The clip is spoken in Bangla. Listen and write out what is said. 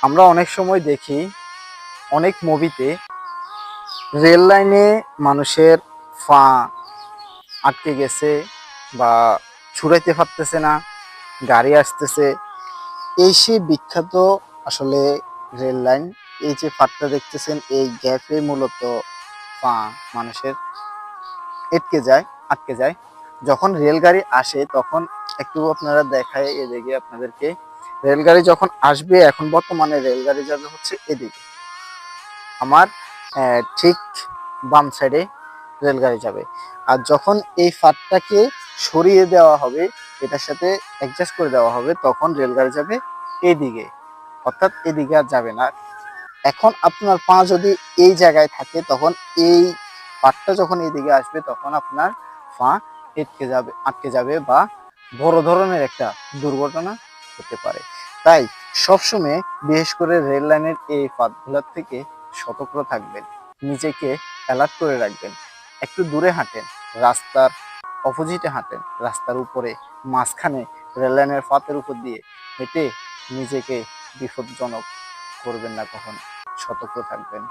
আমরা অনেক সময় দেখি অনেক মুভিতে রেল লাইনে মানুষের পা আটকে গেছে বা ছুটাইতে পারতেছে না, গাড়ি আসতেছে। এই সেই বিখ্যাত আসলে রেল লাইন। এই যে ফাটটা দেখতেছেন, এই গ্যাপে মূলত পা মানুষের আটকে যায়। যখন রেলগাড়ি আসে তখন একটু আপনারা দেখায় এদিকে আপনাদেরকে, রেলগাড়ি যখন আসবে, এখন বর্তমানে রেলগাড়ি যাবে হচ্ছে এদিকে, আমার ঠিক বাম সাইডে রেলগাড়ি যাবে। আর যখন এই ফাটটাকে সরিয়ে দেওয়া হবে, এটার সাথে অ্যাডজাস্ট করে দেওয়া হবে, তখন রেলগাড়ি যাবে এইদিকে, অর্থাৎ এদিকে আর যাবে না। এখন আপনার পা যদি এই জায়গায় থাকে, তখন এই পাটটা যখন এইদিকে আসবে তখন আপনার পা আটকে যাবে বা বড় ধরনের একটা দুর্ঘটনা হতে পারে। তাই সবসময় বিশেষ করে রেল লাইনের এই ফাটগুলোর থেকে সতর্ক থাকবেন, নিজেকে অ্যালার্ট করে রাখবেন। একটু দূরে হাঁটেন, রাস্তার অপোজিটে হাঁটেন, রাস্তার উপরে মাঝখানে রেল লাইনের ফাটের উপর দিয়ে হেঁটে নিজেকে বিপজ্জনক করবেন না কখনো। সতর্ক থাকবেন।